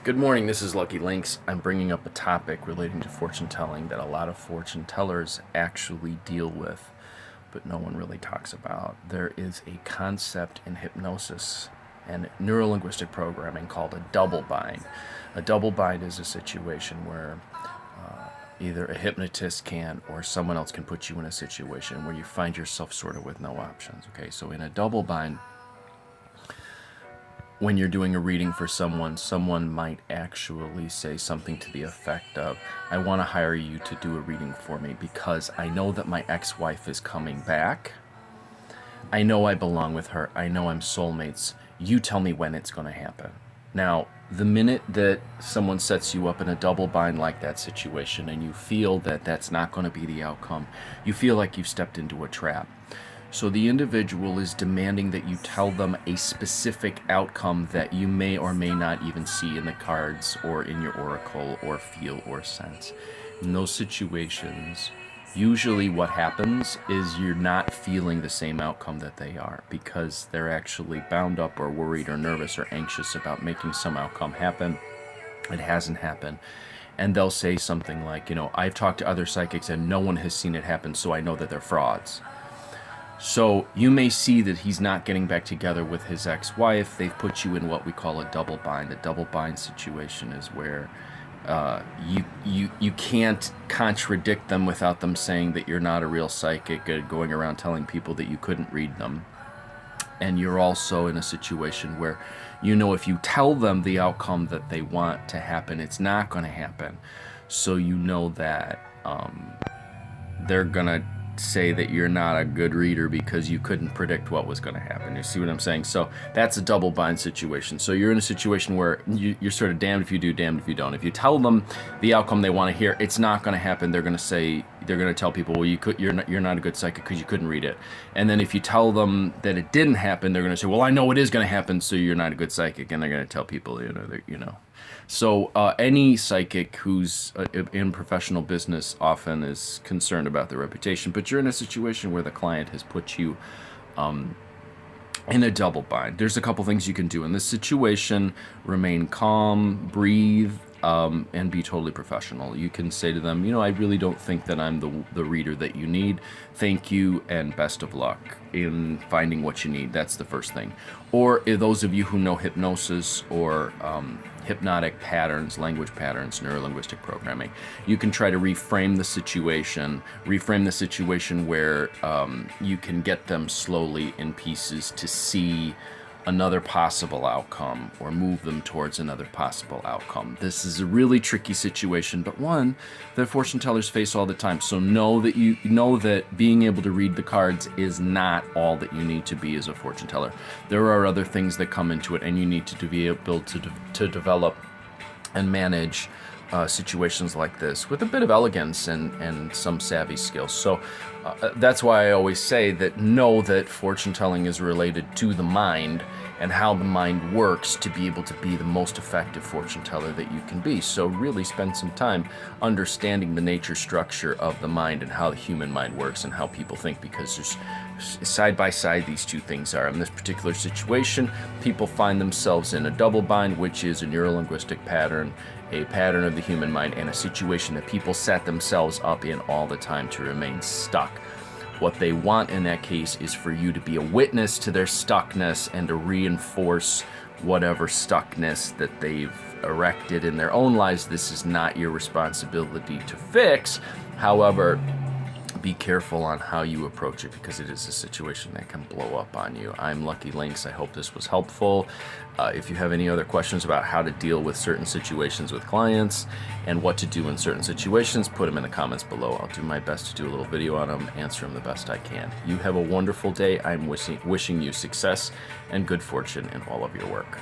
Good morning, this is Lucky Links. I'm bringing up a topic relating to fortune telling that a lot of fortune tellers actually deal with, but no one really talks about. There is a concept in hypnosis and neurolinguistic programming called a double bind. A double bind is a situation where either a hypnotist can or someone else can put you in a situation where you find yourself sort of with no options. Okay, so in a double bind, when you're doing a reading for someone might actually say something to the effect of, I want to hire you to do a reading for me because I know that my ex-wife is coming back. I know I belong with her. I know I'm soulmates. You tell me when it's going to happen. Now, the minute that someone sets you up in a double bind like that situation and you feel that that's not going to be the outcome, you feel like you've stepped into a trap. So the individual is demanding that you tell them a specific outcome that you may or may not even see in the cards or in your oracle or feel or sense. In those situations, usually what happens is you're not feeling the same outcome that they are because they're actually bound up or worried or nervous or anxious about making some outcome happen. It hasn't happened. And they'll say something like, I've talked to other psychics and no one has seen it happen, so I know that they're frauds. So you may see that he's not getting back together with his ex-wife. They've put you in what we call a double bind. A double bind situation is where you can't contradict them without them saying that you're not a real psychic, going around telling people that you couldn't read them. And you're also in a situation where, if you tell them the outcome that they want to happen, it's not going to happen. So you know that they're going to say that you're not a good reader because you couldn't predict what was going to happen. You see what I'm saying? So that's a double bind situation. So you're in a situation where you're sort of damned if you do, damned if you don't. If you tell them the outcome they want to hear, it's not going to happen. They're going to tell people, well, you're not a good psychic because you couldn't read it. And then if you tell them that it didn't happen, they're going to say, well, I know it is going to happen, so you're not a good psychic. And they're going to tell people, So any psychic who's in professional business often is concerned about their reputation, but you're in a situation where the client has put you in a double bind. There's a couple things you can do in this situation. Remain calm, breathe, and be totally professional. You can say to them, I really don't think that I'm the reader that you need. Thank you and best of luck in finding what you need. That's the first thing. Or those of you who know hypnosis or hypnotic patterns, language patterns, neurolinguistic programming, you can try to reframe the situation where you can get them slowly in pieces to see another possible outcome or move them towards another possible outcome. This is a really tricky situation, but one that fortune tellers face all the time. So know that being able to read the cards is not all that you need to be as a fortune teller. There are other things that come into it, and you need to be able to develop and manage situations like this with a bit of elegance and some savvy skills. So that's why I always say that know that fortune telling is related to the mind and how the mind works to be able to be the most effective fortune teller that you can be. So really spend some time understanding the nature structure of the mind and how the human mind works and how people think, because there's side by side these two things are. In this particular situation, people find themselves in a double bind, which is a neurolinguistic pattern, a pattern of the human mind, and a situation that people set themselves up in all the time to remain stuck. What they want in that case is for you to be a witness to their stuckness and to reinforce whatever stuckness that they've erected in their own lives. This is not your responsibility to fix. However, be careful on how you approach it, because it is a situation that can blow up on you. I'm Lucky Links. I hope this was helpful. If you have any other questions about how to deal with certain situations with clients and what to do in certain situations, put them in the comments below. I'll do my best to do a little video on them, answer them the best I can. You have a wonderful day. I'm wishing you success and good fortune in all of your work.